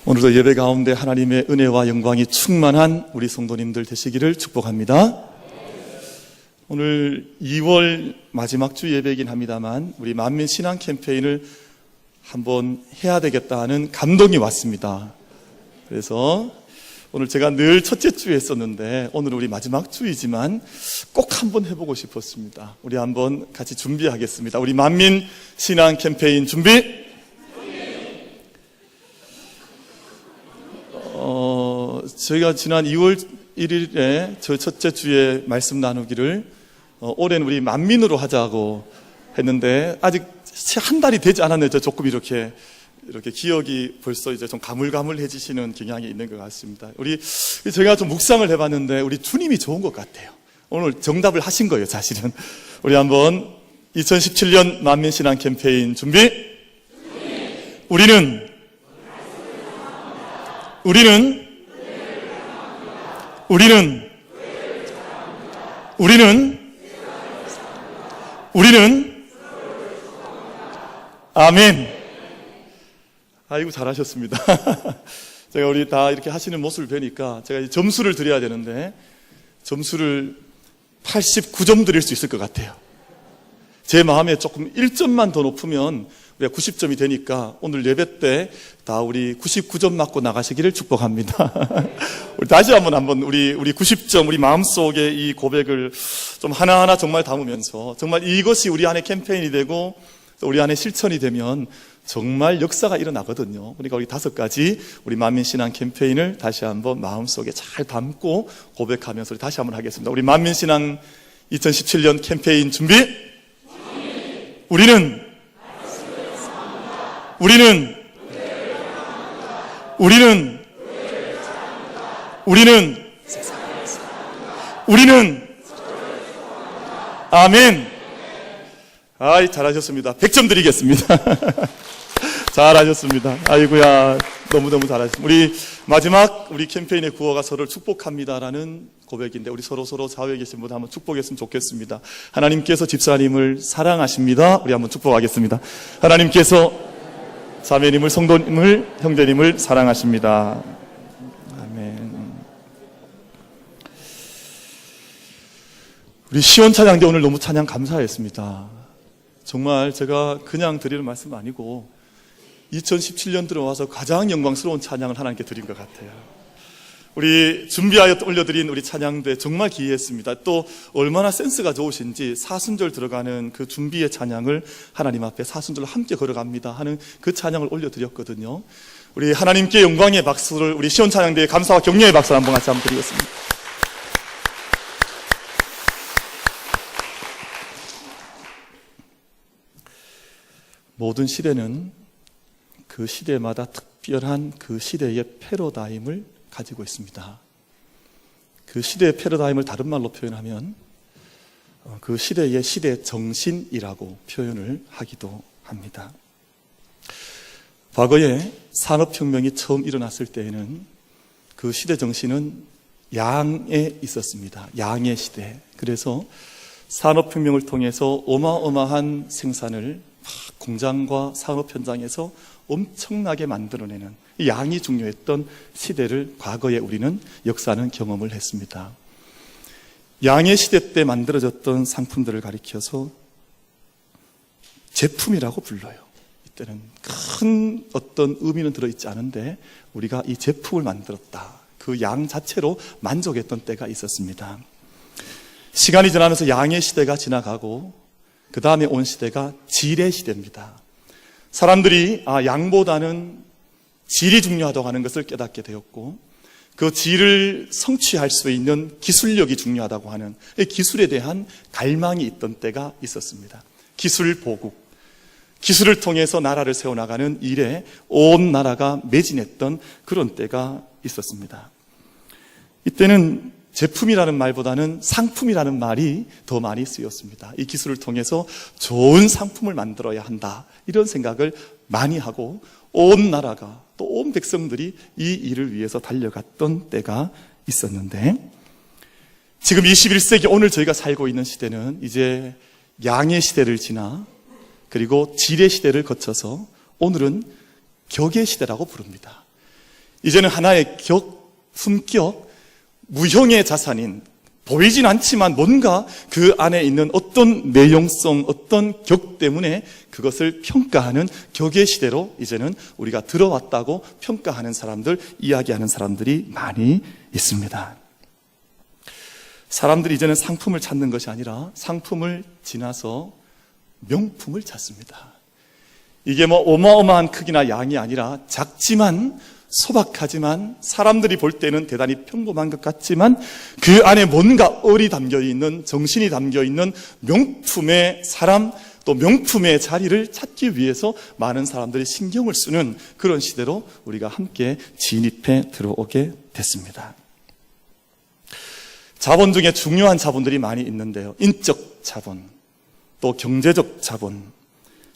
오늘도 예배 가운데 하나님의 은혜와 영광이 충만한 우리 성도님들 되시기를 축복합니다. 오늘 2월 마지막 주 예배이긴 합니다만 우리 만민 신앙 캠페인을 한번 해야 되겠다 하는 감동이 왔습니다. 그래서 오늘 제가 늘 첫째 주에 했었는데 오늘 우리 마지막 주이지만 꼭 한번 해보고 싶었습니다. 우리 한번 같이 준비하겠습니다. 우리 만민 신앙 캠페인 준비! 저희가 지난 2월 1일에 저 첫째 주에 말씀 나누기를 올해는 우리 만민으로 하자고 했는데 아직 한 달이 되지 않았네요. 조금 이렇게 기억이 벌써 이제 좀 가물가물해지시는 경향이 있는 것 같습니다. 제가 좀 묵상을 해봤는데 우리 주님이 좋은 것 같아요. 오늘 정답을 하신 거예요, 사실은. 우리 한번 2017년 만민신앙 캠페인 준비. 우리는 아멘. 아이고 잘하셨습니다. 제가 우리 다 이렇게 하시는 모습을 뵈니까 제가 점수를 드려야 되는데 점수를 89점 드릴 수 있을 것 같아요. 제 마음에 조금 1점만 더 높으면 우리가 90점이 되니까 오늘 예배 때 다 우리 99점 맞고 나가시기를 축복합니다. 우리 다시 한번 우리 90점, 우리 마음속에 이 고백을 좀 하나하나 정말 담으면서 정말 이것이 우리 안에 캠페인이 되고 우리 안에 실천이 되면 정말 역사가 일어나거든요. 그러니까 우리 5가지 우리 만민신앙 캠페인을 다시 한번 마음속에 잘 담고 고백하면서 다시 한번 하겠습니다. 우리 만민신앙 2017년 캠페인 준비. 우리는 아멘. 아이 잘하셨습니다. 100점 드리겠습니다. 잘하셨습니다. 아이고야 너무너무 잘하셨습니다. 우리 마지막 우리 캠페인의 구호가 서로를 축복합니다라는 고백인데 우리 서로 좌우에 계신 분 한번 축복했으면 좋겠습니다. 하나님께서 집사님을 사랑하십니다. 우리 한번 축복하겠습니다. 하나님께서 자매님을, 성도님을, 형제님을 사랑하십니다. 아멘. 우리 시온 찬양대 오늘 너무 찬양 감사했습니다. 정말 제가 그냥 드리는 말씀 아니고 2017년 들어와서 가장 영광스러운 찬양을 하나님께 드린 것 같아요. 우리 준비하여 올려드린 우리 찬양대 정말 기이했습니다. 또 얼마나 센스가 좋으신지 사순절 들어가는 그 준비의 찬양을 하나님 앞에 사순절로 함께 걸어갑니다 하는 그 찬양을 올려드렸거든요. 우리 하나님께 영광의 박수를 우리 시온 찬양대의 감사와 격려의 박수를 한번 같이 한번 드리겠습니다. 모든 시대는 그 시대마다 특별한 그 시대의 패러다임을 가지고 있습니다. 그 시대의 패러다임을 다른 말로 표현하면 그 시대의 시대 정신이라고 표현을 하기도 합니다. 과거에 산업혁명이 처음 일어났을 때에는 그 시대 정신은 양에 있었습니다. 양의 시대. 그래서 산업혁명을 통해서 어마어마한 생산을 공장과 산업 현장에서 엄청나게 만들어내는 양이 중요했던 시대를 과거에 우리는 역사는 경험을 했습니다. 양의 시대 때 만들어졌던 상품들을 가리켜서 제품이라고 불러요. 이때는 큰 어떤 의미는 들어있지 않은데 우리가 이 제품을 만들었다. 그 양 자체로 만족했던 때가 있었습니다. 시간이 지나면서 양의 시대가 지나가고 그 다음에 온 시대가 질의 시대입니다. 사람들이 양보다는 질이 중요하다고 하는 것을 깨닫게 되었고 그 질을 성취할 수 있는 기술력이 중요하다고 하는 기술에 대한 갈망이 있던 때가 있었습니다. 기술 보국, 기술을 통해서 나라를 세워나가는 일에 온 나라가 매진했던 그런 때가 있었습니다. 이때는 제품이라는 말보다는 상품이라는 말이 더 많이 쓰였습니다. 이 기술을 통해서 좋은 상품을 만들어야 한다. 이런 생각을 많이 하고 온 나라가 또 온 백성들이 이 일을 위해서 달려갔던 때가 있었는데 지금 21세기 오늘 저희가 살고 있는 시대는 이제 양의 시대를 지나 그리고 질의 시대를 거쳐서 오늘은 격의 시대라고 부릅니다. 이제는 하나의 품격, 무형의 자산인, 보이진 않지만 뭔가 그 안에 있는 어떤 내용성, 어떤 격 때문에 그것을 평가하는 격의 시대로 이제는 우리가 들어왔다고 평가하는 사람들, 이야기하는 사람들이 많이 있습니다. 사람들이 이제는 상품을 찾는 것이 아니라 상품을 지나서 명품을 찾습니다. 이게 어마어마한 크기나 양이 아니라 작지만 소박하지만 사람들이 볼 때는 대단히 평범한 것 같지만 그 안에 뭔가 얼이 담겨있는, 정신이 담겨있는 명품의 사람, 또 명품의 자리를 찾기 위해서 많은 사람들이 신경을 쓰는 그런 시대로 우리가 함께 진입해 들어오게 됐습니다. 자본 중에 중요한 자본들이 많이 있는데요. 인적 자본, 또 경제적 자본,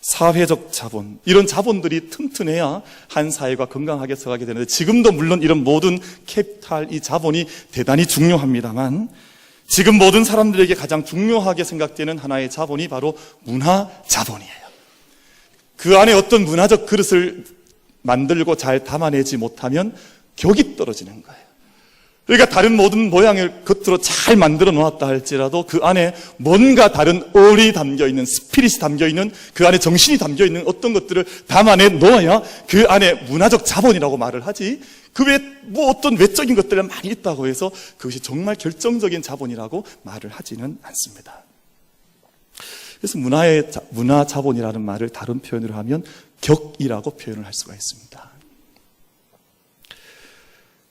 사회적 자본, 이런 자본들이 튼튼해야 한 사회가 건강하게 서가게 되는데, 지금도 물론 이런 모든 캐피탈, 이 자본이 대단히 중요합니다만 지금 모든 사람들에게 가장 중요하게 생각되는 하나의 자본이 바로 문화 자본이에요. 그 안에 어떤 문화적 그릇을 만들고 잘 담아내지 못하면 격이 떨어지는 거예요. 그러니까 다른 모든 모양을 겉으로 잘 만들어 놓았다 할지라도 그 안에 뭔가 다른 얼이 담겨있는, 스피릿이 담겨있는, 그 안에 정신이 담겨있는 어떤 것들을 담아내 놓아야 그 안에 문화적 자본이라고 말을 하지, 그 외에 어떤 외적인 것들이 많이 있다고 해서 그것이 정말 결정적인 자본이라고 말을 하지는 않습니다. 그래서 문화 자본이라는 말을 다른 표현으로 하면 격이라고 표현을 할 수가 있습니다.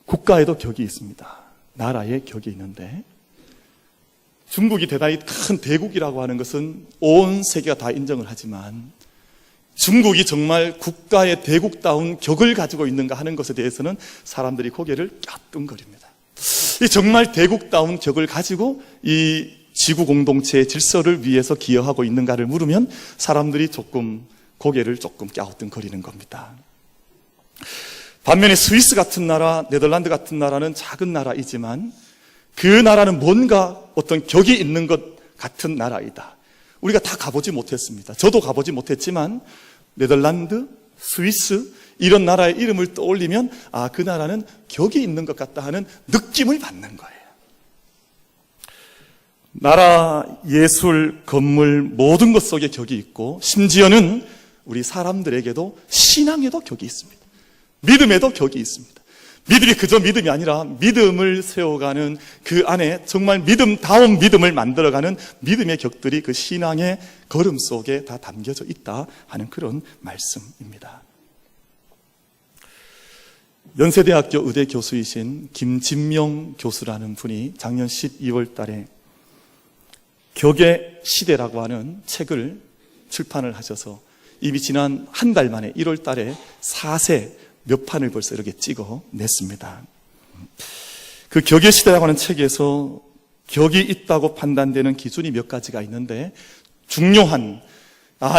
국가에도 격이 있습니다. 나라의 격이 있는데, 중국이 대단히 큰 대국이라고 하는 것은 온 세계가 다 인정을 하지만 중국이 정말 국가의 대국다운 격을 가지고 있는가 하는 것에 대해서는 사람들이 고개를 갸뚱거립니다. 이 정말 대국다운 격을 가지고 이 지구 공동체의 질서를 위해서 기여하고 있는가를 물으면 사람들이 고개를 조금 갸우뚱거리는 겁니다. 반면에 스위스 같은 나라, 네덜란드 같은 나라는 작은 나라이지만 그 나라는 뭔가 어떤 격이 있는 것 같은 나라이다. 우리가 다 가보지 못했습니다. 저도 가보지 못했지만 네덜란드, 스위스 이런 나라의 이름을 떠올리면 그 나라는 격이 있는 것 같다 하는 느낌을 받는 거예요. 나라, 예술, 건물 모든 것 속에 격이 있고, 심지어는 우리 사람들에게도 신앙에도 격이 있습니다. 믿음에도 격이 있습니다. 믿음이 그저 믿음이 아니라 믿음을 세워가는 그 안에 정말 믿음다운 믿음을 만들어가는 믿음의 격들이 그 신앙의 걸음 속에 다 담겨져 있다 하는 그런 말씀입니다. 연세대학교 의대 교수이신 김진명 교수라는 분이 작년 12월 달에 격의 시대라고 하는 책을 출판을 하셔서 이미 지난 한 달 만에 1월 달에 4세 몇 판을 벌써 이렇게 찍어냈습니다. 그 격의 시대라고 하는 책에서 격이 있다고 판단되는 기준이 몇 가지가 있는데, 중요한,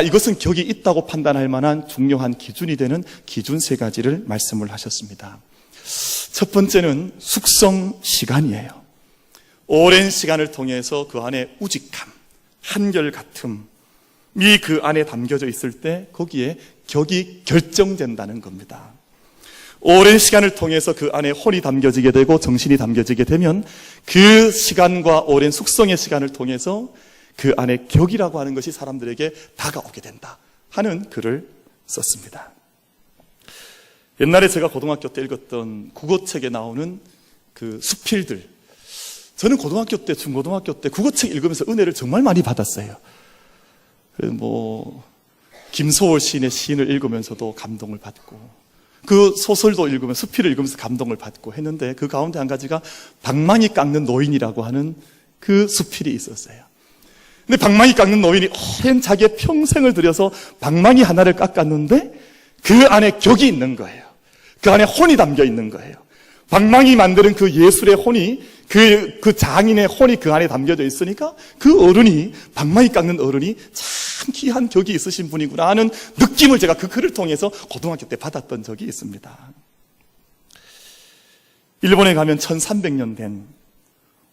이것은 격이 있다고 판단할 만한 중요한 기준이 되는 기준 3가지를 말씀을 하셨습니다. 첫 번째는 숙성 시간이에요. 오랜 시간을 통해서 그 안에 우직함, 한결같음이 그 안에 담겨져 있을 때 거기에 격이 결정된다는 겁니다. 오랜 시간을 통해서 그 안에 혼이 담겨지게 되고 정신이 담겨지게 되면 그 시간과 오랜 숙성의 시간을 통해서 그 안에 격이라고 하는 것이 사람들에게 다가오게 된다 하는 글을 썼습니다. 옛날에 제가 고등학교 때 읽었던 국어책에 나오는 그 수필들, 저는 고등학교 때, 중고등학교 때 국어책 읽으면서 은혜를 정말 많이 받았어요. 김소월 시인의 시인을 읽으면서도 감동을 받고, 그 소설도 읽으면서, 수필을 읽으면서 감동을 받고 했는데, 그 가운데 한 가지가 방망이 깎는 노인이라고 하는 그 수필이 있었어요. 근데 방망이 깎는 노인이 오랜 자기의 평생을 들여서 방망이 하나를 깎았는데 그 안에 격이 있는 거예요. 그 안에 혼이 담겨 있는 거예요. 방망이 만드는 그 예술의 혼이, 그 장인의 혼이 그 안에 담겨져 있으니까 그 어른이, 방망이 깎는 어른이 참 귀한 격이 있으신 분이구나 하는 느낌을 제가 그 글을 통해서 고등학교 때 받았던 적이 있습니다. 일본에 가면 1300년 된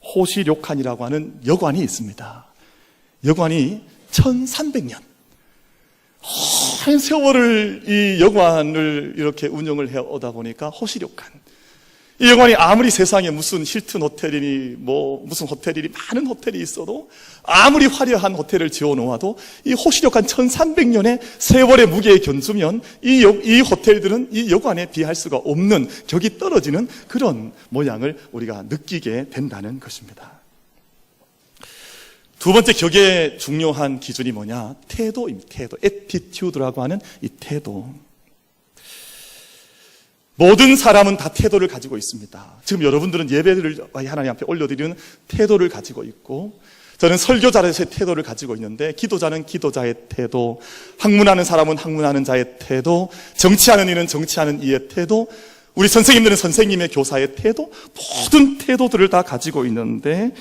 호시료칸이라고 하는 여관이 있습니다. 여관이 1300년. 한 세월을 이 여관을 이렇게 운영을 해오다 보니까 호시력한, 이 여관이 아무리 세상에 무슨 힐튼 호텔이니 무슨 호텔이니 많은 호텔이 있어도, 아무리 화려한 호텔을 지어놓아도 이 호시력한 1300년의 세월의 무게에 견주면 이 호텔들은 이 여관에 비할 수가 없는, 격이 떨어지는 그런 모양을 우리가 느끼게 된다는 것입니다. 두 번째 격의 중요한 기준이 뭐냐? 태도입니다. 태도. attitude라고 하는 이 태도. 모든 사람은 다 태도를 가지고 있습니다. 지금 여러분들은 예배를 하나님 앞에 올려드리는 태도를 가지고 있고, 저는 설교자로서의 태도를 가지고 있는데, 기도자는 기도자의 태도, 학문하는 사람은 학문하는 자의 태도, 정치하는 이는 정치하는 이의 태도, 우리 선생님들은 선생님의 교사의 태도, 모든 태도들을 다 가지고 있는데,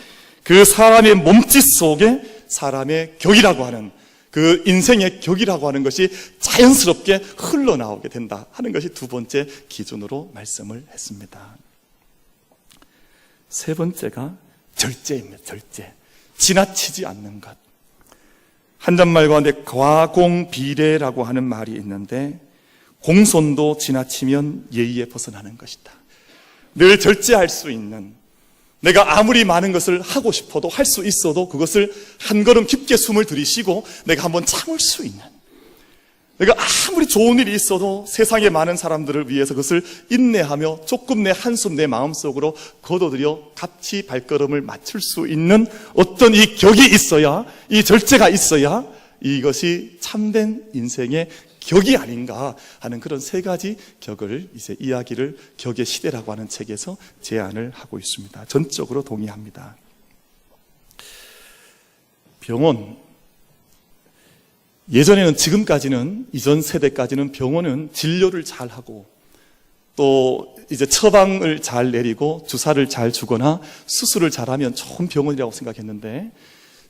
그 사람의 몸짓 속에 사람의 격이라고 하는, 그 인생의 격이라고 하는 것이 자연스럽게 흘러나오게 된다 하는 것이 두 번째 기준으로 말씀을 했습니다. 세 번째가 절제입니다. 절제. 지나치지 않는 것. 한잔말 가운데 과공비례라고 하는 말이 있는데, 공손도 지나치면 예의에 벗어나는 것이다. 늘 절제할 수 있는, 내가 아무리 많은 것을 하고 싶어도, 할 수 있어도 그것을 한 걸음 깊게 숨을 들이쉬고 내가 한번 참을 수 있는, 내가 아무리 좋은 일이 있어도 세상의 많은 사람들을 위해서 그것을 인내하며 조금 내 한숨 내 마음속으로 걷어들여 같이 발걸음을 맞출 수 있는 어떤 이 격이 있어야, 이 절제가 있어야 이것이 참된 인생의 격이 아닌가 하는 그런 세 가지 격을 이제 이야기를 격의 시대라고 하는 책에서 제안을 하고 있습니다. 전적으로 동의합니다. 병원. 예전에는, 지금까지는, 이전 세대까지는 병원은 진료를 잘 하고 또 이제 처방을 잘 내리고 주사를 잘 주거나 수술을 잘하면 좋은 병원이라고 생각했는데,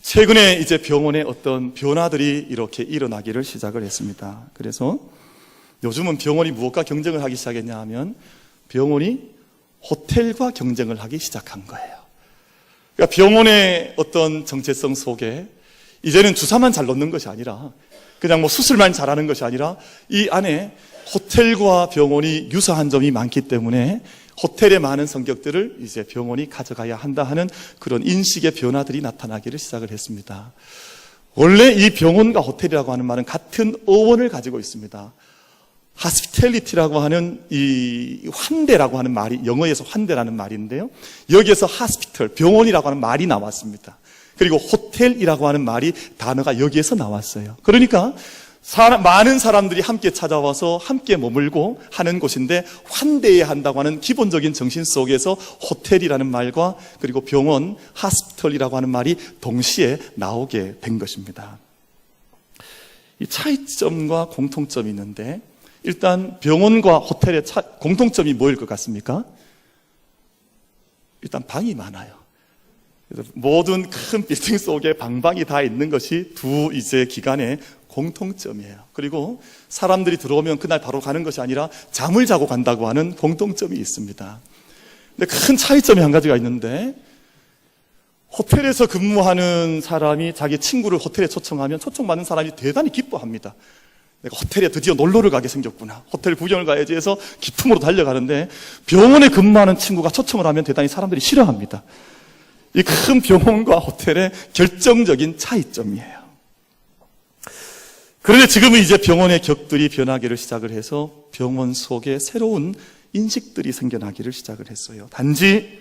최근에 이제 병원에 어떤 변화들이 이렇게 일어나기를 시작을 했습니다. 그래서 요즘은 병원이 무엇과 경쟁을 하기 시작했냐 하면, 병원이 호텔과 경쟁을 하기 시작한 거예요. 그러니까 병원의 어떤 정체성 속에 이제는 주사만 잘 넣는 것이 아니라, 그냥 수술만 잘하는 것이 아니라, 이 안에 호텔과 병원이 유사한 점이 많기 때문에 호텔의 많은 성격들을 이제 병원이 가져가야 한다 하는 그런 인식의 변화들이 나타나기를 시작을 했습니다. 원래 이 병원과 호텔이라고 하는 말은 같은 어원을 가지고 있습니다. hospitality라고 하는 이 환대라고 하는 말이, 영어에서 환대라는 말인데요, 여기에서 hospital, 병원이라고 하는 말이 나왔습니다. 그리고 호텔이라고 하는 말이, 단어가 여기에서 나왔어요. 그러니까 많은 사람들이 함께 찾아와서 함께 머물고 하는 곳인데, 환대해야 한다고 하는 기본적인 정신 속에서 호텔이라는 말과 그리고 병원, 하스피털이라고 하는 말이 동시에 나오게 된 것입니다. 이 차이점과 공통점이 있는데, 일단 병원과 호텔의 공통점이 뭐일 것 같습니까? 일단 방이 많아요. 모든 큰 빌딩 속에 방방이 다 있는 것이 두 이제 기관의 공통점이에요. 그리고 사람들이 들어오면 그날 바로 가는 것이 아니라 잠을 자고 간다고 하는 공통점이 있습니다. 근데 큰 차이점이 한 가지가 있는데, 호텔에서 근무하는 사람이 자기 친구를 호텔에 초청하면 초청받는 사람이 대단히 기뻐합니다. 내가 호텔에 드디어 놀러를 가게 생겼구나, 호텔 구경을 가야지 해서 기품으로 달려가는데, 병원에 근무하는 친구가 초청을 하면 대단히 사람들이 싫어합니다. 이 큰 병원과 호텔의 결정적인 차이점이에요. 그런데 지금은 이제 병원의 격들이 변하기를 시작을 해서 병원 속에 새로운 인식들이 생겨나기를 시작을 했어요. 단지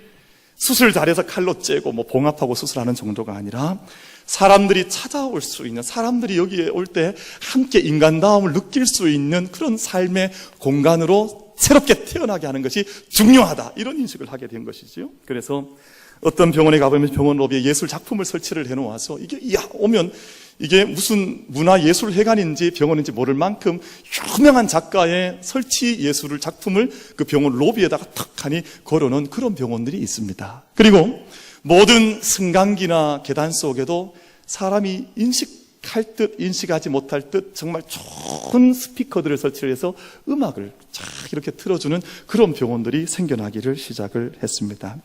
수술 잘해서 칼로 째고 봉합하고 수술하는 정도가 아니라, 사람들이 찾아올 수 있는, 사람들이 여기에 올 때 함께 인간다움을 느낄 수 있는 그런 삶의 공간으로 새롭게 태어나게 하는 것이 중요하다, 이런 인식을 하게 된 것이죠. 그래서 어떤 병원에 가보면 병원 로비에 예술 작품을 설치를 해놓아서, 오면 이게 무슨 문화예술회관인지 병원인지 모를 만큼 유명한 작가의 설치 예술을, 작품을 그 병원 로비에다가 탁하니 걸어놓은 그런 병원들이 있습니다. 그리고 모든 승강기나 계단 속에도 사람이 인식할 듯 인식하지 못할 듯 정말 좋은 스피커들을 설치를 해서 음악을 쫙 이렇게 틀어주는 그런 병원들이 생겨나기를 시작을 했습니다.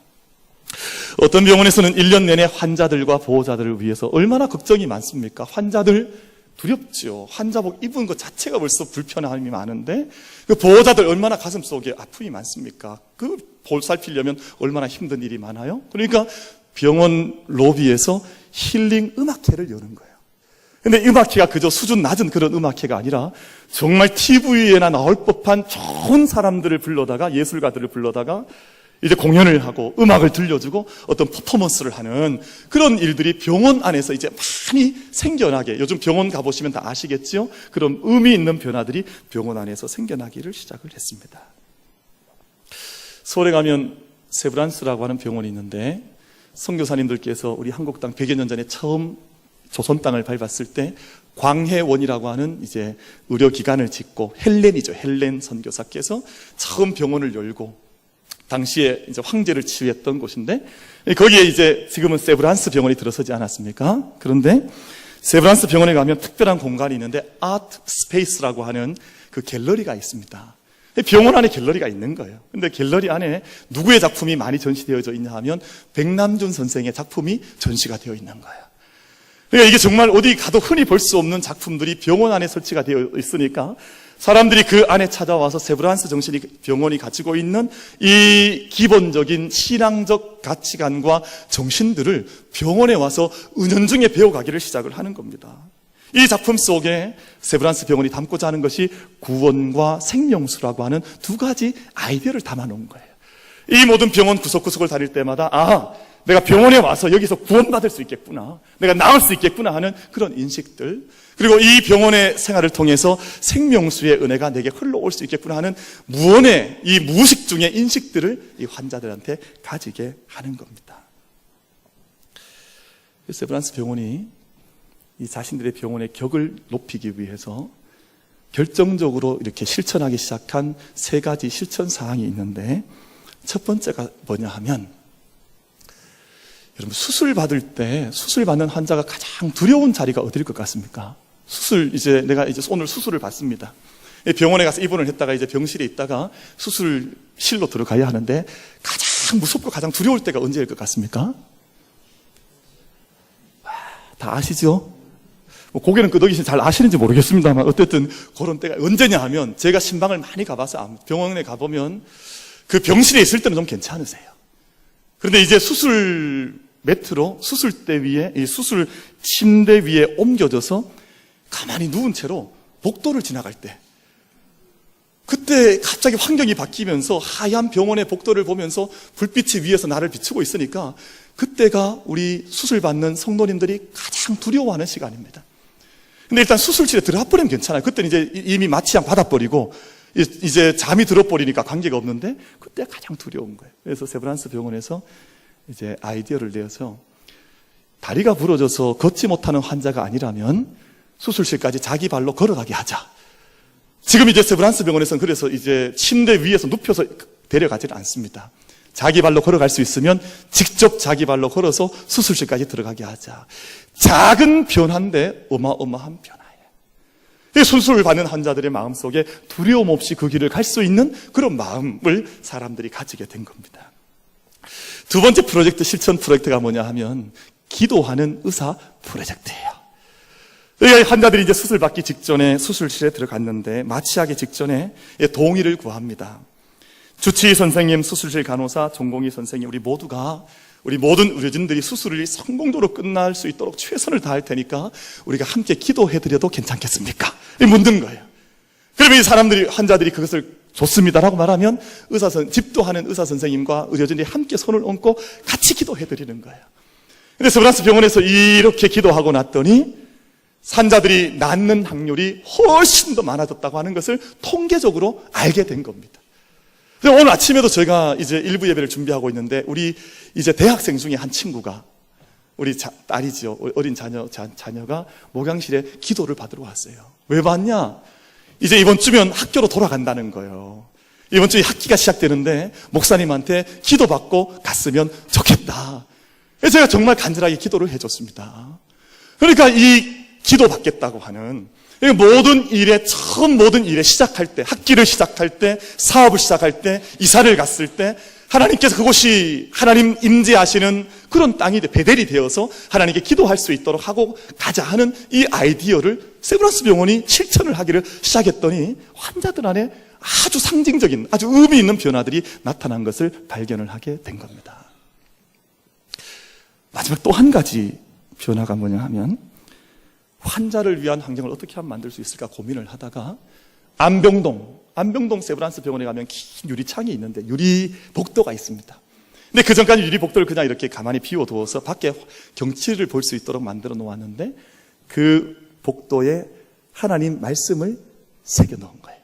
어떤 병원에서는 1년 내내 환자들과 보호자들을 위해서 얼마나 걱정이 많습니까? 환자들 두렵죠. 환자복 입은 것 자체가 벌써 불편함이 많은데 그 보호자들 얼마나 가슴속에 아픔이 많습니까? 그 보살피려면 얼마나 힘든 일이 많아요. 그러니까 병원 로비에서 힐링 음악회를 여는 거예요. 근데 음악회가 그저 수준 낮은 그런 음악회가 아니라 정말 TV에나 나올 법한 좋은 사람들을 불러다가, 예술가들을 불러다가 이제 공연을 하고 음악을 들려주고 어떤 퍼포먼스를 하는 그런 일들이 병원 안에서 이제 많이 생겨나게, 요즘 병원 가보시면 다 아시겠죠? 그런 의미 있는 변화들이 병원 안에서 생겨나기를 시작을 했습니다. 서울에 가면 세브란스라고 하는 병원이 있는데, 선교사님들께서 우리 한국당 100여 년 전에 처음 조선 땅을 밟았을 때 광해원이라고 하는 이제 의료기관을 짓고, 헬렌이죠. 헬렌 선교사께서 처음 병원을 열고 당시에 이제 황제를 치유했던 곳인데, 거기에 이제 지금은 세브란스 병원이 들어서지 않았습니까? 그런데 세브란스 병원에 가면 특별한 공간이 있는데 아트 스페이스라고 하는 그 갤러리가 있습니다. 병원 안에 갤러리가 있는 거예요. 근데 갤러리 안에 누구의 작품이 많이 전시되어져 있냐 하면 백남준 선생의 작품이 전시가 되어 있는 거예요. 그러니까 이게 정말 어디 가도 흔히 볼 수 없는 작품들이 병원 안에 설치가 되어 있으니까 사람들이 그 안에 찾아와서 세브란스 정신이 병원이 가지고 있는 이 기본적인 신앙적 가치관과 정신들을 병원에 와서 은연중에 배워가기를 시작을 하는 겁니다. 이 작품 속에 세브란스 병원이 담고자 하는 것이 구원과 생명수라고 하는 두 가지 아이디어를 담아놓은 거예요. 이 모든 병원 구석구석을 다닐 때마다 내가 병원에 와서 여기서 구원받을 수 있겠구나, 내가 나을 수 있겠구나 하는 그런 인식들, 그리고 이 병원의 생활을 통해서 생명수의 은혜가 내게 흘러올 수 있겠구나 하는 무언의 이 무의식 중의 인식들을 이 환자들한테 가지게 하는 겁니다. 세브란스 병원이 이 자신들의 병원의 격을 높이기 위해서 결정적으로 이렇게 실천하기 시작한 세 가지 실천 사항이 있는데, 첫 번째가 뭐냐 하면, 여러분 수술 받을 때 수술 받는 환자가 가장 두려운 자리가 어디일 것 같습니까? 내가 오늘 수술을 받습니다. 병원에 가서 입원을 했다가 이제 병실에 있다가 수술실로 들어가야 하는데 가장 무섭고 가장 두려울 때가 언제일 것 같습니까? 다 아시죠? 고개는 끄덕이시 잘 아시는지 모르겠습니다만 어쨌든 그런 때가 언제냐 하면, 제가 신방을 많이 가봐서 병원에 가보면 그 병실에 있을 때는 좀 괜찮으세요. 그런데 이제 수술 매트로 수술대 위에, 이 수술 침대 위에 옮겨져서 가만히 누운 채로 복도를 지나갈 때, 그때 갑자기 환경이 바뀌면서 하얀 병원의 복도를 보면서 불빛이 위에서 나를 비추고 있으니까 그때가 우리 수술받는 성도님들이 가장 두려워하는 시간입니다. 근데 일단 수술실에 들어가 버리면 괜찮아요. 그때는 이제 이미 마취약 받아버리고 이제 잠이 들어버리니까 관계가 없는데 그때가 가장 두려운 거예요. 그래서 세브란스 병원에서 이제 아이디어를 내어서 다리가 부러져서 걷지 못하는 환자가 아니라면 수술실까지 자기 발로 걸어가게 하자. 지금 이제 세브란스 병원에서는 그래서 이제 침대 위에서 눕혀서 데려가지는 않습니다. 자기 발로 걸어갈 수 있으면 직접 자기 발로 걸어서 수술실까지 들어가게 하자. 작은 변화인데 어마어마한 변화예요. 수술을 받는 환자들의 마음속에 두려움 없이 그 길을 갈 수 있는 그런 마음을 사람들이 가지게 된 겁니다. 두 번째 프로젝트, 실천 프로젝트가 뭐냐 하면 기도하는 의사 프로젝트예요. 환자들이 이제 수술 받기 직전에 수술실에 들어갔는데 마취하기 직전에 동의를 구합니다. 주치의 선생님, 수술실 간호사, 전공의 선생님, 우리 모든 의료진들이 수술이 성공적으로 끝날 수 있도록 최선을 다할 테니까 우리가 함께 기도해드려도 괜찮겠습니까? 묻는 거예요. 그러면 이 사람들이, 환자들이 그것을 좋습니다라고 말하면 집도하는 의사 선생님과 의료진들이 함께 손을 얹고 같이 기도해드리는 거예요. 근데 세브란스 병원에서 이렇게 기도하고 났더니 환자들이 낫는 확률이 훨씬 더 많아졌다고 하는 것을 통계적으로 알게 된 겁니다. 오늘 아침에도 저희가 이제 일부 예배를 준비하고 있는데, 우리 이제 대학생 중에 한 친구가, 우리 딸이죠, 어린 자녀가 목양실에 기도를 받으러 왔어요. 왜 왔냐? 이제 이번 주면 학교로 돌아간다는 거예요. 이번 주에 학기가 시작되는데 목사님한테 기도받고 갔으면 좋겠다. 그래서 제가 정말 간절하게 기도를 해줬습니다. 그러니까 이 기도받겠다고 하는 모든 일에 시작할 때, 학기를 시작할 때, 사업을 시작할 때, 이사를 갔을 때 하나님께서 그곳이 하나님 임재하시는 그런 땅이 베델이 되어서 하나님께 기도할 수 있도록 하고 가자 하는 이 아이디어를 세브란스 병원이 실천을 하기를 시작했더니 환자들 안에 아주 상징적인, 아주 의미 있는 변화들이 나타난 것을 발견을 하게 된 겁니다. 마지막 또 한 가지 변화가 뭐냐 하면, 환자를 위한 환경을 어떻게 하면 만들 수 있을까 고민을 하다가 안병동 세브란스 병원에 가면 긴 유리창이 있는데 유리 복도가 있습니다. 근데 그 전까지 유리 복도를 그냥 이렇게 가만히 비워두어서 밖에 경치를 볼 수 있도록 만들어 놓았는데, 그 복도에 하나님 말씀을 새겨 넣은 거예요.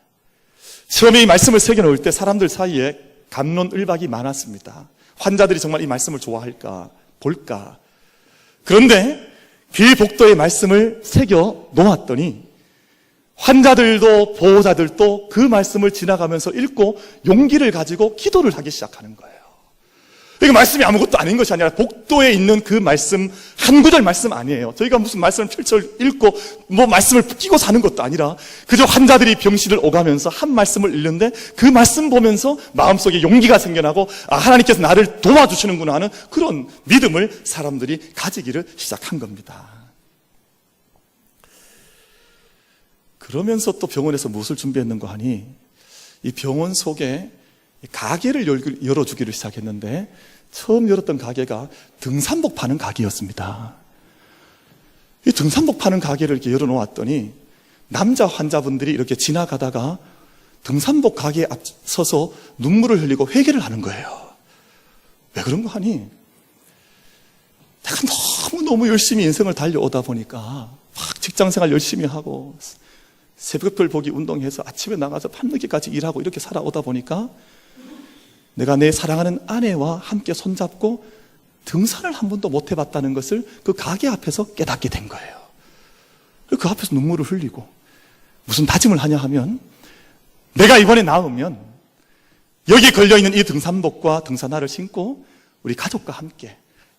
처음에 이 말씀을 새겨 놓을 때 사람들 사이에 갑론을박이 많았습니다. 환자들이 정말 이 말씀을 좋아할까 볼까. 그런데 그 복도에 말씀을 새겨 놓았더니 환자들도 보호자들도 그 말씀을 지나가면서 읽고 용기를 가지고 기도를 하기 시작하는 거예요. 이게 말씀이 아무것도 아닌 것이 아니라 복도에 있는 그 말씀, 한 구절 말씀 아니에요. 저희가 무슨 말씀을 펼쳐 읽고 뭐 말씀을 끼고 사는 것도 아니라 그저 환자들이 병실을 오가면서 한 말씀을 읽는데 그 말씀 보면서 마음속에 용기가 생겨나고, 아, 하나님께서 나를 도와주시는구나 하는 그런 믿음을 사람들이 가지기를 시작한 겁니다. 그러면서 또 병원에서 무엇을 준비했는가 하니, 이 병원 속에 가게를 열어주기를 시작했는데, 처음 열었던 가게가 등산복 파는 가게였습니다. 이 등산복 파는 가게를 이렇게 열어놓았더니 남자 환자분들이 이렇게 지나가다가 등산복 가게에 앞서서 눈물을 흘리고 회개를 하는 거예요. 왜 그런가 하니, 내가 너무 열심히 인생을 달려오다 보니까 막 직장생활 열심히 하고 새벽별 보기 운동해서 아침에 나가서 밤늦게까지 일하고 이렇게 살아오다 보니까 내가 내 사랑하는 아내와 함께 손잡고 등산을 한 번도 못 해봤다는 것을 그 가게 앞에서 깨닫게 된 거예요. 그 앞에서 눈물을 흘리고 무슨 다짐을 하냐 하면, 내가 이번에 나으면 여기 걸려있는 이 등산복과 등산화를 신고 우리 가족과 함께,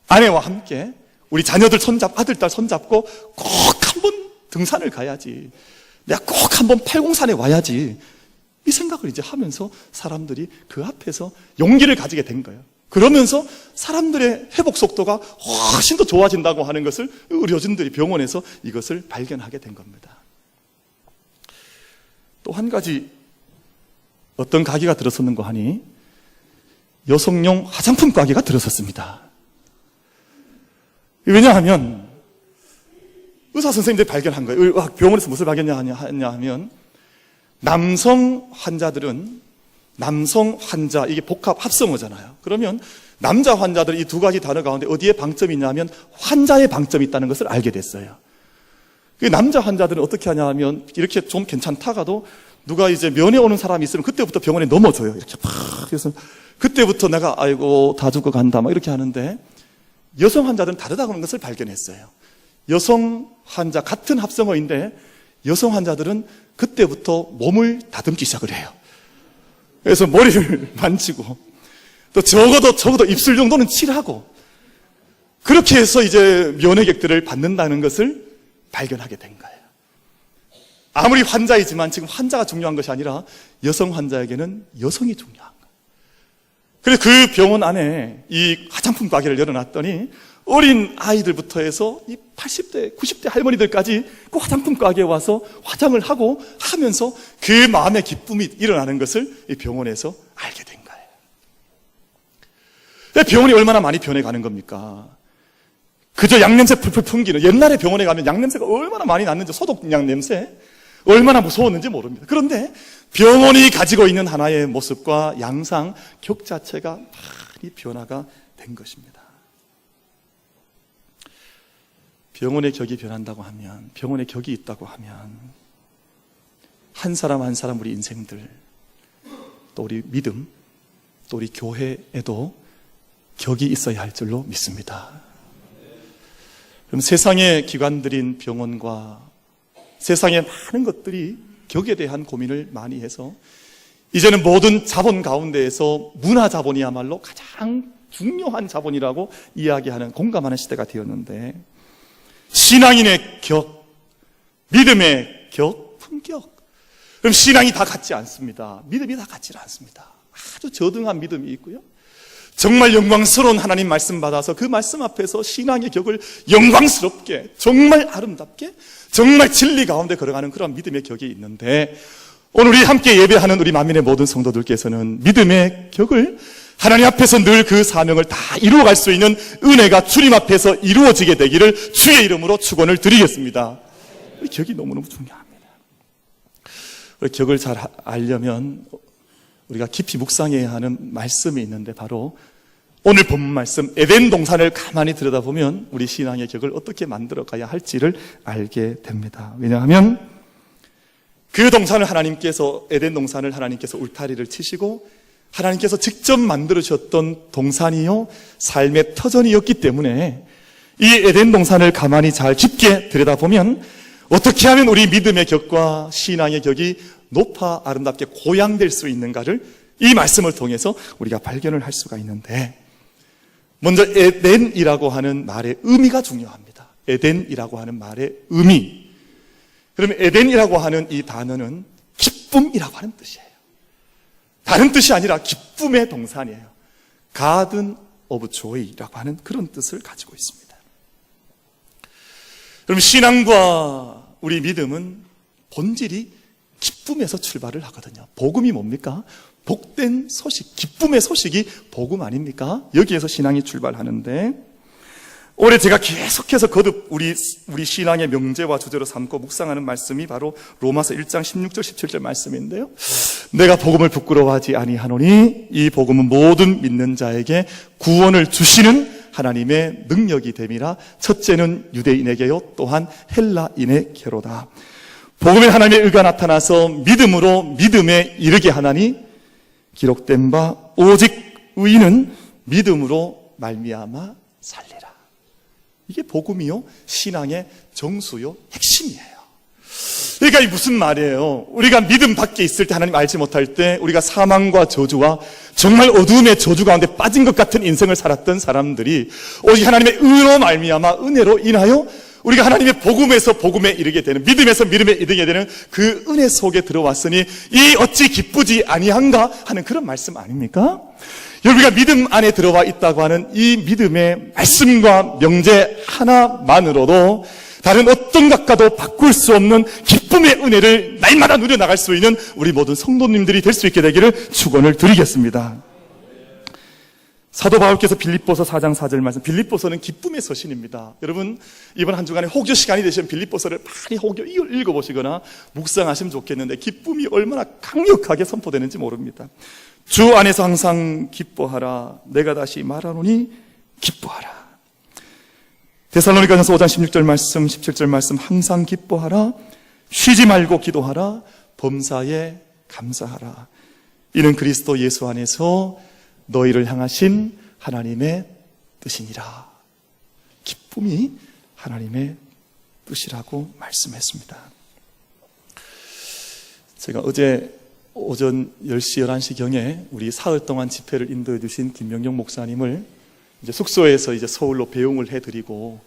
아내와 함께 우리 자녀들 아들, 딸 손잡고 꼭 한번 등산을 가야지, 내가 꼭 한번 팔공산에 와야지, 이 생각을 이제 하면서 사람들이 그 앞에서 용기를 가지게 된 거예요. 그러면서 사람들의 회복 속도가 훨씬 더 좋아진다고 하는 것을 의료진들이 병원에서 이것을 발견하게 된 겁니다. 또 한 가지 어떤 가게가 들어섰는가 하니, 여성용 화장품 가게가 들어섰습니다. 왜냐하면 의사 선생님들이 발견한 거예요. 병원에서 무엇을 발견하냐 하면, 남성 환자들은 남성 환자, 이게 복합 합성어잖아요. 그러면 남자 환자들은 이 두 가지 단어 가운데 어디에 방점이 있냐면 환자의 방점이 있다는 것을 알게 됐어요. 남자 환자들은 어떻게 하냐 하면, 이렇게 좀 괜찮다가도 누가 이제 면회 오는 사람이 있으면 그때부터 병원에 넘어져요. 이렇게 팍 해서 그때부터 내가 아이고 다 죽어간다 막 이렇게 하는데, 여성 환자들은 다르다는 것을 발견했어요. 여성 환자, 같은 합성어인데 여성 환자들은 그때부터 몸을 다듬기 시작을 해요. 그래서 머리를 만지고 또 적어도 입술 정도는 칠하고, 그렇게 해서 이제 면회객들을 받는다는 것을 발견하게 된 거예요. 아무리 환자이지만 지금 환자가 중요한 것이 아니라 여성 환자에게는 여성이 중요한 거예요. 그래서 그 병원 안에 이 화장품 가게를 열어놨더니 어린 아이들부터 해서 이 80대, 90대 할머니들까지 그 화장품 가게에 와서 화장을 하고 하면서 그 마음의 기쁨이 일어나는 것을 이 병원에서 알게 된 거예요. 병원이 얼마나 많이 변해가는 겁니까? 그저 양냄새 풀풀 풍기는, 옛날에 병원에 가면 양냄새가 얼마나 많이 났는지, 소독약 냄새 얼마나 무서웠는지 모릅니다. 그런데 병원이 가지고 있는 하나의 모습과 양상, 격 자체가 많이 변화가 된 것입니다. 병원의 격이 변한다고 하면, 병원의 격이 있다고 하면 한 사람 한 사람 우리 인생들, 또 우리 믿음, 또 우리 교회에도 격이 있어야 할 줄로 믿습니다. 그럼 세상의 기관들인 병원과 세상의 많은 것들이 격에 대한 고민을 많이 해서 이제는 모든 자본 가운데에서 문화 자본이야말로 가장 중요한 자본이라고 이야기하는, 공감하는 시대가 되었는데, 신앙인의 격, 믿음의 격, 품격. 그럼 신앙이 다 같지 않습니다. 믿음이 다 같지 않습니다. 아주 저등한 믿음이 있고요, 정말 영광스러운 하나님 말씀 받아서 그 말씀 앞에서 신앙의 격을 영광스럽게, 정말 아름답게, 정말 진리 가운데 걸어가는 그런 믿음의 격이 있는데, 오늘 우리 함께 예배하는 우리 만민의 모든 성도들께서는 믿음의 격을 하나님 앞에서 늘 그 사명을 다 이루어갈 수 있는 은혜가 주님 앞에서 이루어지게 되기를 주의 이름으로 축원을 드리겠습니다. 우리 격이 너무너무 중요합니다. 우리 격을 잘 알려면 우리가 깊이 묵상해야 하는 말씀이 있는데, 바로 오늘 본문 말씀 에덴 동산을 가만히 들여다보면 우리 신앙의 격을 어떻게 만들어 가야 할지를 알게 됩니다. 왜냐하면 그 동산을 하나님께서, 에덴 동산을 하나님께서 울타리를 치시고 하나님께서 직접 만들어주셨던 동산이요 삶의 터전이었기 때문에 이 에덴 동산을 가만히 잘 깊게 들여다보면 어떻게 하면 우리 믿음의 격과 신앙의 격이 높아 아름답게 고양될 수 있는가를 이 말씀을 통해서 우리가 발견을 할 수가 있는데, 먼저 에덴이라고 하는 말의 의미가 중요합니다. 에덴이라고 하는 말의 의미. 그러면 에덴이라고 하는 이 단어는 기쁨이라고 하는 뜻이에요. 다른 뜻이 아니라 기쁨의 동산이에요. Garden of Joy라고 하는 그런 뜻을 가지고 있습니다. 그럼 신앙과 우리 믿음은 본질이 기쁨에서 출발을 하거든요. 복음이 뭡니까? 복된 소식, 기쁨의 소식이 복음 아닙니까? 여기에서 신앙이 출발하는데, 올해 제가 계속해서 거듭 우리 신앙의 명제와 주제로 삼고 묵상하는 말씀이 바로 로마서 1장 16절 17절 말씀인데요. 내가 복음을 부끄러워하지 아니하노니 이 복음은 모든 믿는 자에게 구원을 주시는 하나님의 능력이 됨이라. 첫째는 유대인에게요 또한 헬라인에게로다. 복음에 하나님의 의가 나타나서 믿음으로 믿음에 이르게 하나니 기록된 바 오직 의인은 믿음으로 말미암아 살리라. 이게 복음이요 신앙의 정수요 핵심이에요. 그러니까 이 무슨 말이에요? 우리가 믿음 밖에 있을 때, 하나님 알지 못할 때 우리가 사망과 저주와 정말 어두움의 저주 가운데 빠진 것 같은 인생을 살았던 사람들이 오직 하나님의 의로 말미암아 은혜로 인하여 우리가 하나님의 복음에서 복음에 이르게 되는, 믿음에서 믿음에 이르게 되는 그 은혜 속에 들어왔으니 이 어찌 기쁘지 아니한가 하는 그런 말씀 아닙니까? 우리가 믿음 안에 들어와 있다고 하는 이 믿음의 말씀과 명제 하나만으로도 다른 어떤 것과도 바꿀 수 없는 기쁨의 은혜를 날마다 누려나갈 수 있는 우리 모든 성도님들이 될 수 있게 되기를 축원을 드리겠습니다. 사도 바울께서 빌립보서 4장 4절 말씀, 빌립보서는 기쁨의 서신입니다. 여러분 이번 한 주간에 혹여 시간이 되시면 빌립보서를 많이 혹여 읽어보시거나 묵상하시면 좋겠는데, 기쁨이 얼마나 강력하게 선포되는지 모릅니다. 주 안에서 항상 기뻐하라. 내가 다시 말하노니 기뻐하라. 데살로니가전서 5장 16절 말씀 17절 말씀, 항상 기뻐하라. 쉬지 말고 기도하라. 범사에 감사하라. 이는 그리스도 예수 안에서 너희를 향하신 하나님의 뜻이니라. 기쁨이 하나님의 뜻이라고 말씀했습니다. 제가 어제 오전 10시, 11시경에 우리 사흘 동안 집회를 인도해 주신 김명경 목사님을 이제 숙소에서 이제 서울로 배웅을 해드리고,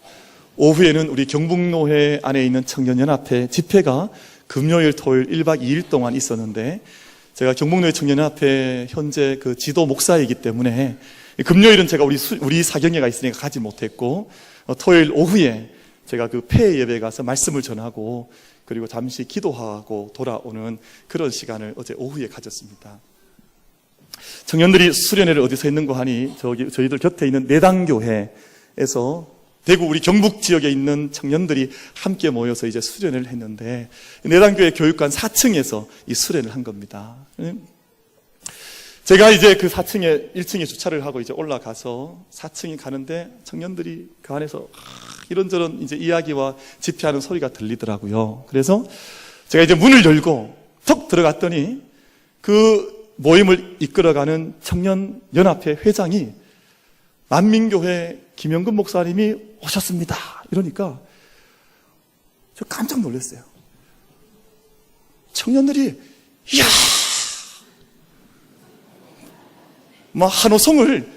오후에는 우리 경북노회 안에 있는 청년연합회 집회가 금요일, 토요일 1박 2일 동안 있었는데, 제가 경북노회 청년연합회 현재 그 지도 목사이기 때문에 금요일은 제가 우리 사경회가 있으니까 가지 못했고, 토요일 오후에 제가 그 폐 예배 가서 말씀을 전하고 그리고 잠시 기도하고 돌아오는 그런 시간을 어제 오후에 가졌습니다. 청년들이 수련회를 어디서 했는고 하니 저희들 곁에 있는 내당교회에서 대구 우리 경북 지역에 있는 청년들이 함께 모여서 이제 수련회를 했는데, 내당교회 교육관 4층에서 이 수련을 한 겁니다. 제가 이제 그 4층에 1층에 주차를 하고 이제 올라가서 4층에 가는데 청년들이 그 안에서 이런저런 이제 이야기와 집회하는 소리가 들리더라고요. 그래서 제가 이제 문을 열고 턱 들어갔더니 그 모임을 이끌어가는 청년연합회 회장이 만민교회 김영근 목사님이 오셨습니다. 이러니까 저 깜짝 놀랐어요. 청년들이 이야 막 한호성을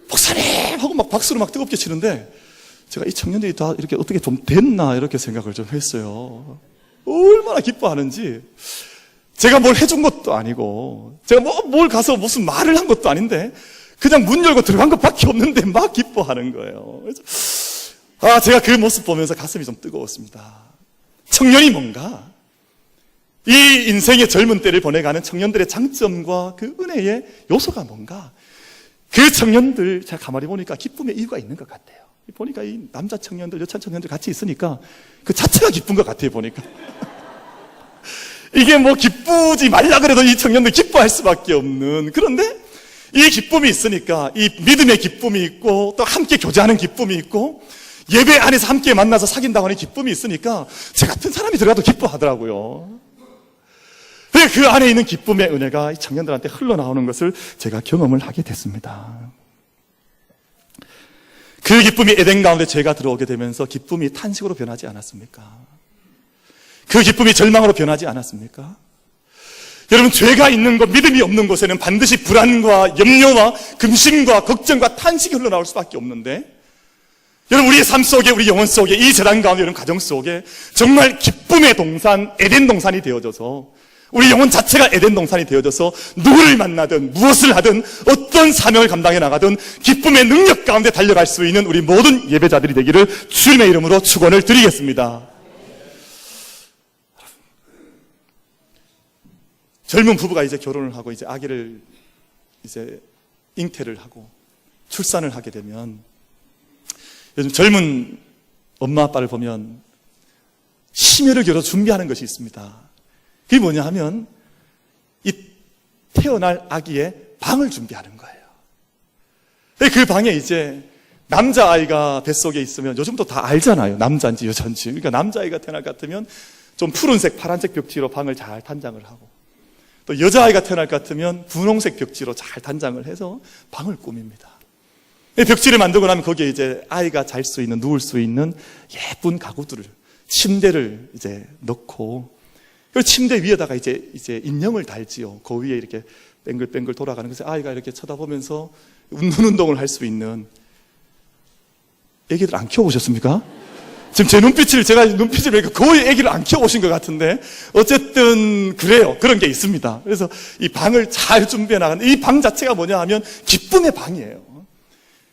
목사님 하고 막 박수를 막 뜨겁게 치는데, 제가 이 청년들이 다 이렇게 어떻게 좀 됐나 이렇게 생각을 좀 했어요. 얼마나 기뻐하는지. 제가 뭘 해준 것도 아니고, 제가 뭘 가서 무슨 말을 한 것도 아닌데 그냥 문 열고 들어간 것밖에 없는데 막 기뻐하는 거예요. 그래서 제가 그 모습 보면서 가슴이 좀 뜨거웠습니다. 청년이 뭔가? 이 인생의 젊은 때를 보내가는 청년들의 장점과 그 은혜의 요소가 뭔가? 그 청년들 제가 가만히 보니까 기쁨의 이유가 있는 것 같아요. 보니까 이 남자 청년들, 여자 청년들 같이 있으니까 그 자체가 기쁜 것 같아요, 보니까. 이게 뭐 기쁘지 말라 그래도 이 청년들 기뻐할 수밖에 없는. 그런데 이 기쁨이 있으니까 이 믿음의 기쁨이 있고 또 함께 교제하는 기쁨이 있고 예배 안에서 함께 만나서 사귄다고 하는 기쁨이 있으니까 저 같은 사람이 들어가도 기뻐하더라고요. 그 안에 있는 기쁨의 은혜가 이 청년들한테 흘러나오는 것을 제가 경험을 하게 됐습니다. 그 기쁨이 에덴 가운데 죄가 들어오게 되면서 기쁨이 탄식으로 변하지 않았습니까? 그 기쁨이 절망으로 변하지 않았습니까? 여러분, 죄가 있는 곳, 믿음이 없는 곳에는 반드시 불안과 염려와 금심과 걱정과 탄식이 흘러나올 수밖에 없는데, 여러분, 우리의 삶 속에, 우리 영혼 속에, 이 재단 가운데, 여러분 가정 속에 정말 기쁨의 동산, 에덴 동산이 되어져서 우리 영혼 자체가 에덴 동산이 되어져서 누구를 만나든 무엇을 하든 어떤 사명을 감당해 나가든 기쁨의 능력 가운데 달려갈 수 있는 우리 모든 예배자들이 되기를 주님의 이름으로 축원을 드리겠습니다. 젊은 부부가 이제 결혼을 하고 이제 아기를 이제 잉태를 하고 출산을 하게 되면 요즘 젊은 엄마 아빠를 보면 심혈을 기울여 준비하는 것이 있습니다. 그게 뭐냐 하면 이 태어날 아기의 방을 준비하는 거예요. 그 방에 이제 남자아이가 뱃속에 있으면 요즘도 다 알잖아요. 남자인지 여자인지. 그러니까 남자아이가 태어날 것 같으면 좀 푸른색, 파란색 벽지로 방을 잘 단장을 하고 또 여자아이가 태어날 것 같으면 분홍색 벽지로 잘 단장을 해서 방을 꾸밉니다. 벽지를 만들고 나면 거기에 이제 아이가 잘 수 있는, 누울 수 있는 예쁜 가구들을, 침대를 이제 넣고 그 침대 위에다가 이제 인형을 달지요. 그 위에 이렇게 뱅글뱅글 돌아가는 것을 아이가 이렇게 쳐다보면서 눈 운동을 할 수 있는. 애기들 안 키워보셨습니까? 지금 제 눈빛을, 제가 눈빛을 보니까 거의 애기를 안 키워보신 것 같은데 어쨌든 그래요. 그런 게 있습니다. 그래서 이 방을 잘 준비해 나가는, 이 방 자체가 뭐냐 하면 기쁨의 방이에요.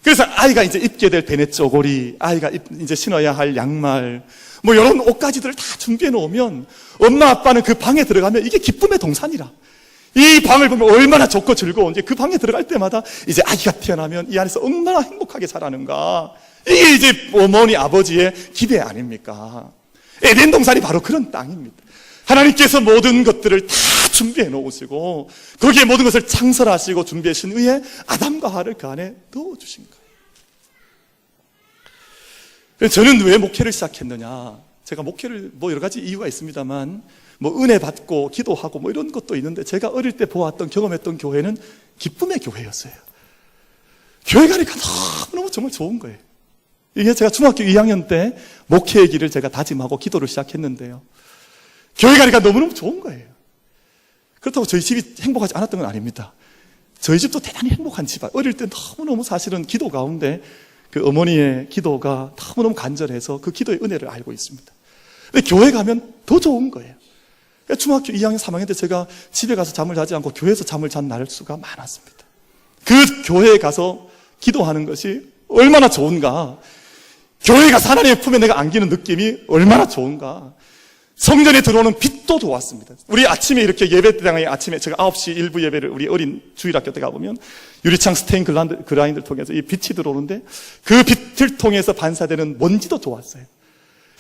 그래서 아이가 이제 입게 될 베네 쪼고리, 아이가 이제 신어야 할 양말, 뭐 이런 옷가지들을 다 준비해 놓으면 엄마 아빠는 그 방에 들어가면 이게 기쁨의 동산이라. 이 방을 보면 얼마나 좋고 즐거운지 그 방에 들어갈 때마다 이제 아기가 태어나면 이 안에서 얼마나 행복하게 자라는가. 이게 이제 어머니 아버지의 기대 아닙니까? 에덴 동산이 바로 그런 땅입니다. 하나님께서 모든 것들을 다 준비해 놓으시고 거기에 모든 것을 창설하시고 준비하신 후에 아담과 하와를 그 안에 넣어주신 거예요. 저는 왜 목회를 시작했느냐? 제가 목회를 뭐 여러 가지 이유가 있습니다만 뭐 은혜 받고 기도하고 뭐 이런 것도 있는데 제가 어릴 때 보았던 경험했던 교회는 기쁨의 교회였어요. 교회 가니까 너무너무 정말 좋은 거예요. 이게 제가 중학교 2학년 때 목회의 길을 제가 다짐하고 기도를 시작했는데요. 교회 가니까 너무너무 좋은 거예요. 그렇다고 저희 집이 행복하지 않았던 건 아닙니다. 저희 집도 대단히 행복한 집안. 어릴 때 너무너무 사실은 기도 가운데 그 어머니의 기도가 너무너무 간절해서 그 기도의 은혜를 알고 있습니다. 근데 교회 가면 더 좋은 거예요. 중학교 2학년, 3학년 때 제가 집에 가서 잠을 자지 않고 교회에서 잠을 잔 날 수가 많았습니다. 그 교회에 가서 기도하는 것이 얼마나 좋은가. 교회에 가서 하나님의 품에 내가 안기는 느낌이 얼마나 좋은가. 성전에 들어오는 빛도 좋았습니다. 우리 아침에 이렇게 예배당에 아침에 제가 9시 일부 예배를 우리 어린 주일학교 때 가보면 유리창 스테인 그라인드를 통해서 이 빛이 들어오는데 그 빛을 통해서 반사되는 먼지도 좋았어요.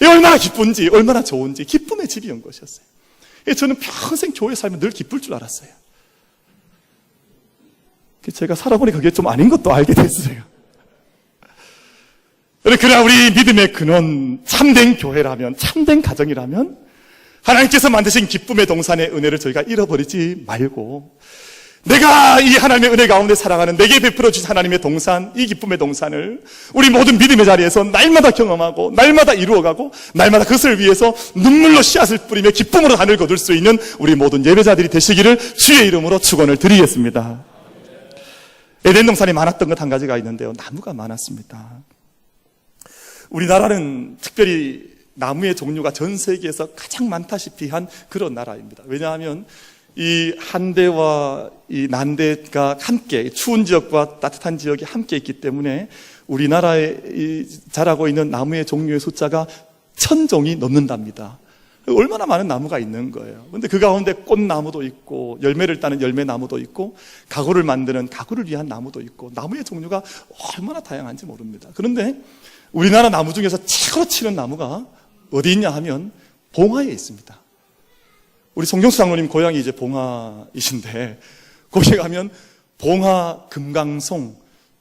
이 얼마나 기쁜지, 얼마나 좋은지 기쁨의 집이온 것이었어요. 저는 평생 교회 살면 늘 기쁠 줄 알았어요. 제가 살아보니 그게 좀 아닌 것도 알게 됐어요. 그러나 우리 믿음의 근원, 참된 교회라면, 참된 가정이라면 하나님께서 만드신 기쁨의 동산의 은혜를 저희가 잃어버리지 말고 내가 이 하나님의 은혜 가운데 살아가는 내게 베풀어 주신 하나님의 동산, 이 기쁨의 동산을 우리 모든 믿음의 자리에서 날마다 경험하고 날마다 이루어가고 날마다 그것을 위해서 눈물로 씨앗을 뿌리며 기쁨으로 하늘 거둘 수 있는 우리 모든 예배자들이 되시기를 주의 이름으로 축원을 드리겠습니다. 에덴 동산이 많았던 것 한 가지가 있는데요. 나무가 많았습니다. 우리나라는 특별히 나무의 종류가 전 세계에서 가장 많다시피 한 그런 나라입니다. 왜냐하면 이 한대와 이 난대가 함께, 추운 지역과 따뜻한 지역이 함께 있기 때문에 우리나라에 자라고 있는 나무의 종류의 숫자가 1000종이 넘는답니다. 얼마나 많은 나무가 있는 거예요. 그런데 그 가운데 꽃나무도 있고, 열매를 따는 열매나무도 있고, 가구를 만드는 가구를 위한 나무도 있고, 나무의 종류가 얼마나 다양한지 모릅니다. 그런데 우리나라 나무 중에서 최고로 치는 나무가 어디 있냐 하면 봉화에 있습니다. 우리 송경수 장로님 고향이 이제 봉화이신데, 거기에 가면 봉화, 금강송,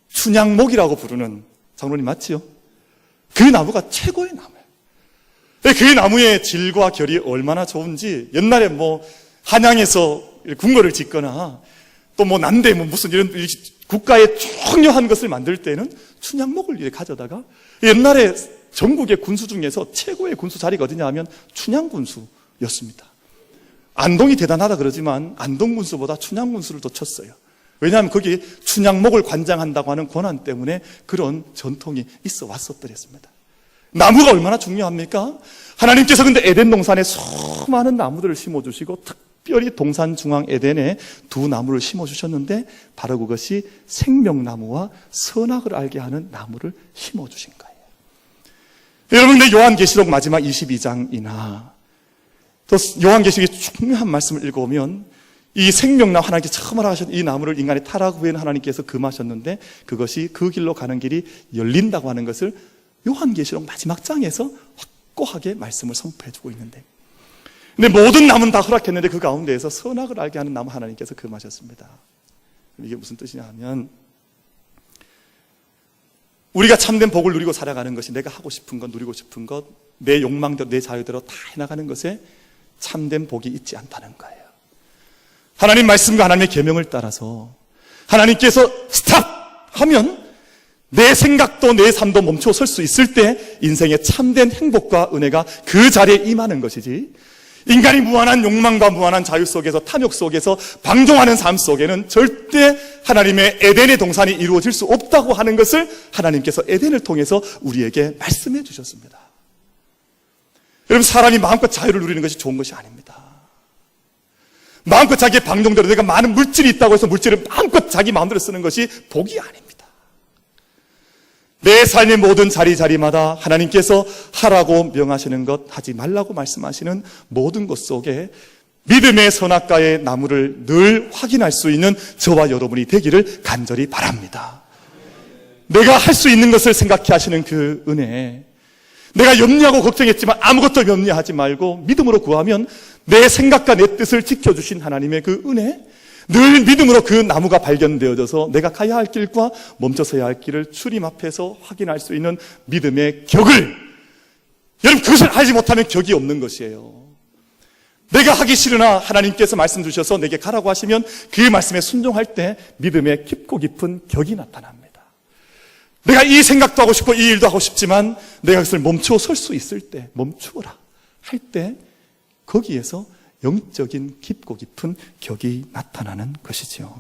춘향목이라고 부르는 장로님 맞지요? 그 나무가 최고의 나무예요. 그 나무의 질과 결이 얼마나 좋은지, 옛날에 한양에서 궁궐을 짓거나 또 난대 무슨 이런 국가의 중요한 것을 만들 때는 춘향목을 이렇게 가져다가, 옛날에 전국의 군수 중에서 최고의 군수 자리가 어디냐 하면 춘향군수였습니다. 안동이 대단하다 그러지만 안동군수보다 춘향군수를 더 쳤어요. 왜냐하면 거기 춘향목을 관장한다고 하는 권한 때문에 그런 전통이 있어 왔었더랬습니다. 나무가 얼마나 중요합니까? 하나님께서 근데 에덴 동산에 수많은 나무들을 심어주시고, 특별히 동산 중앙 에덴에 두 나무를 심어주셨는데, 바로 그것이 생명나무와 선악을 알게 하는 나무를 심어주신 거예요. 여러분, 근데 요한계시록 마지막 22장이나 또 요한계시록의 중요한 말씀을 읽어보면, 이 생명나무, 하나님께서 처음 허락하신 이 나무를 인간의 타락 후에는 하나님께서 금하셨는데, 그것이 그 길로 가는 길이 열린다고 하는 것을 요한계시록 마지막 장에서 확고하게 말씀을 선포해주고 있는데, 근데 모든 나무는 다 허락했는데 그 가운데에서 선악을 알게 하는 나무 하나님께서 금하셨습니다. 이게 무슨 뜻이냐 하면, 우리가 참된 복을 누리고 살아가는 것이, 내가 하고 싶은 것, 누리고 싶은 것, 내 욕망대로, 내 자유대로 다 해나가는 것에 참된 복이 있지 않다는 거예요. 하나님 말씀과 하나님의 계명을 따라서 하나님께서 스탑! 하면 내 생각도 내 삶도 멈춰 설 수 있을 때 인생의 참된 행복과 은혜가 그 자리에 임하는 것이지, 인간이 무한한 욕망과 무한한 자유 속에서, 탐욕 속에서 방종하는 삶 속에는 절대 하나님의 에덴의 동산이 이루어질 수 없다고 하는 것을 하나님께서 에덴을 통해서 우리에게 말씀해 주셨습니다. 여러분, 사람이 마음껏 자유를 누리는 것이 좋은 것이 아닙니다. 마음껏 자기의 방종대로, 내가 많은 물질이 있다고 해서 물질을 마음껏 자기 마음대로 쓰는 것이 복이 아닙니다. 내 삶의 모든 자리자리마다 하나님께서 하라고 명하시는 것, 하지 말라고 말씀하시는 모든 것 속에 믿음의 선악과의 나무를 늘 확인할 수 있는 저와 여러분이 되기를 간절히 바랍니다. 내가 할 수 있는 것을 생각해 하시는 그 은혜, 내가 염려하고 걱정했지만 아무것도 염려하지 말고 믿음으로 구하면 내 생각과 내 뜻을 지켜주신 하나님의 그 은혜, 늘 믿음으로 그 나무가 발견되어져서 내가 가야 할 길과 멈춰서야 할 길을 주님 앞에서 확인할 수 있는 믿음의 격을, 여러분, 그것을 알지 못하면 격이 없는 것이에요. 내가 하기 싫으나 하나님께서 말씀 주셔서 내게 가라고 하시면 그 말씀에 순종할 때 믿음의 깊고 깊은 격이 나타납니다. 내가 이 생각도 하고 싶고 이 일도 하고 싶지만 내가 그것을 멈추어 설 수 있을 때, 멈추어라 할 때 거기에서 영적인 깊고 깊은 격이 나타나는 것이죠.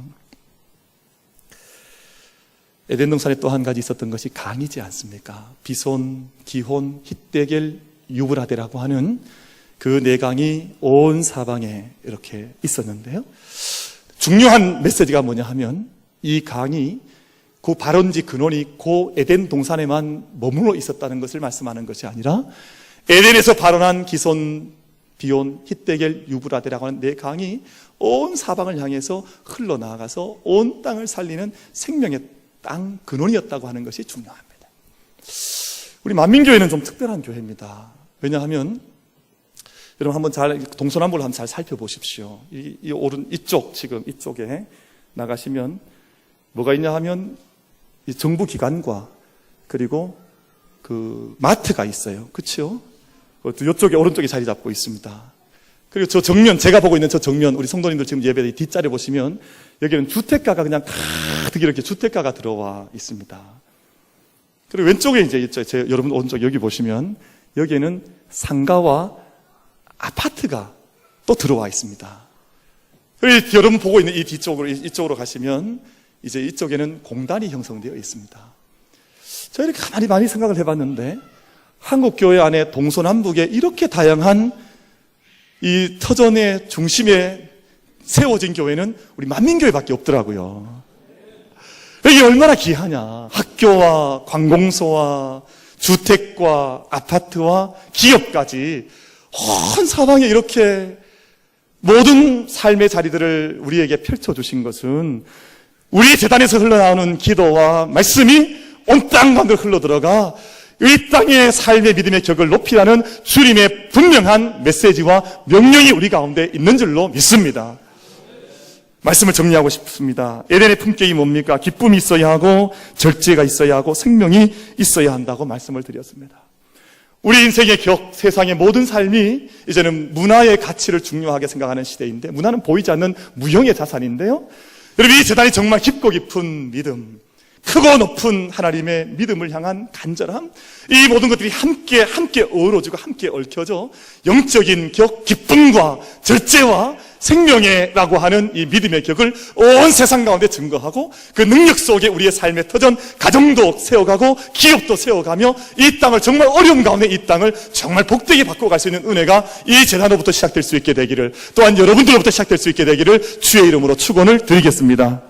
에덴 동산에 또 한 가지 있었던 것이 강이지 않습니까? 비손, 기혼, hitdekel, 유브라데라고 하는 그 네 강이 온 사방에 이렇게 있었는데요. 중요한 메시지가 뭐냐 하면, 이 강이 그 발원지 근원이 그 에덴 동산에만 머물러 있었다는 것을 말씀하는 것이 아니라, 에덴에서 발원한 기손, 비온, hitdekel, 유브라데라고 하는 네 강이 온 사방을 향해서 흘러나가서 온 땅을 살리는 생명의 땅 근원이었다고 하는 것이 중요합니다. 우리 만민교회는 좀 특별한 교회입니다. 왜냐하면 여러분 한번 잘 동서남북을 한번 잘 살펴보십시오. 이 오른 이쪽, 지금 이쪽에 나가시면 뭐가 있냐 하면 이 정부 기관과 그리고 그 마트가 있어요. 그렇죠? 이쪽에 오른쪽에 자리 잡고 있습니다. 그리고 저 정면, 제가 보고 있는 저 정면, 우리 성도님들 지금 예배 뒷자리 보시면 여기는 주택가가 그냥 가득 이렇게 주택가가 들어와 있습니다. 그리고 왼쪽에 이제 여러분 오른쪽 여기 보시면 여기에는 상가와 아파트가 또 들어와 있습니다. 그리고 여러분 보고 있는 이 뒤쪽으로, 이쪽으로 가시면 이제 이쪽에는 공단이 형성되어 있습니다. 제가 이렇게 가만히 많이 생각을 해봤는데, 한국교회 안에 동서남북에 이렇게 다양한 이 터전의 중심에 세워진 교회는 우리 만민교회밖에 없더라고요. 이게 얼마나 귀하냐. 학교와 관공서와 주택과 아파트와 기업까지 온 사방에 이렇게 모든 삶의 자리들을 우리에게 펼쳐주신 것은 우리 재단에서 흘러나오는 기도와 말씀이 온 땅 가운데 흘러들어가 이 땅의 삶의 믿음의 격을 높이라는 주님의 분명한 메시지와 명령이 우리 가운데 있는 줄로 믿습니다. 말씀을 정리하고 싶습니다. 에덴의 품격이 뭡니까? 기쁨이 있어야 하고 절제가 있어야 하고 생명이 있어야 한다고 말씀을 드렸습니다. 우리 인생의 격, 세상의 모든 삶이 이제는 문화의 가치를 중요하게 생각하는 시대인데, 문화는 보이지 않는 무형의 자산인데요. 여러분, 이 재단이 정말 깊고 깊은 믿음, 크고 높은 하나님의 믿음을 향한 간절함, 이 모든 것들이 함께 어우러지고 함께 얽혀져 영적인 격, 기쁨과 절제와 생명이라고 하는 이 믿음의 격을 온 세상 가운데 증거하고, 그 능력 속에 우리의 삶의 터전, 가정도 세워가고 기업도 세워가며 이 땅을 정말 어려운 가운데 이 땅을 정말 복되게 바꿔갈 수 있는 은혜가 이 재단으로부터 시작될 수 있게 되기를, 또한 여러분들로부터 시작될 수 있게 되기를 주의 이름으로 축원을 드리겠습니다.